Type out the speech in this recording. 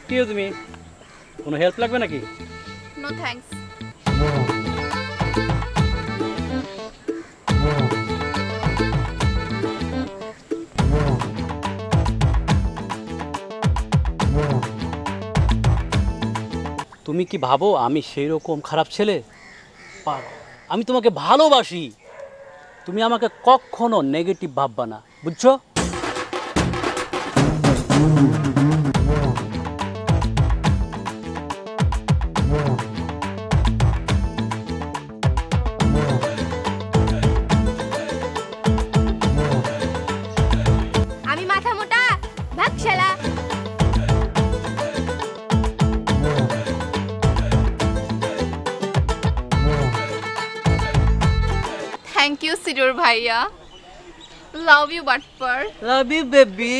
কি তুমি কোনো হেল্প লাগবে নাকি? No thanks. তুমি কি ভাবো আমি সেই রকম খারাপ ছেলে? আমি তোমাকে ভালোবাসি, তুমি আমাকে কখনো নেগেটিভ ভাববা না, বুঝছো? আমি মাথা মোটা ভাগশালা। থ্যাংক ইউ সিডোর ভাইয়া। লাভ ইউ বাটপার। Love you baby.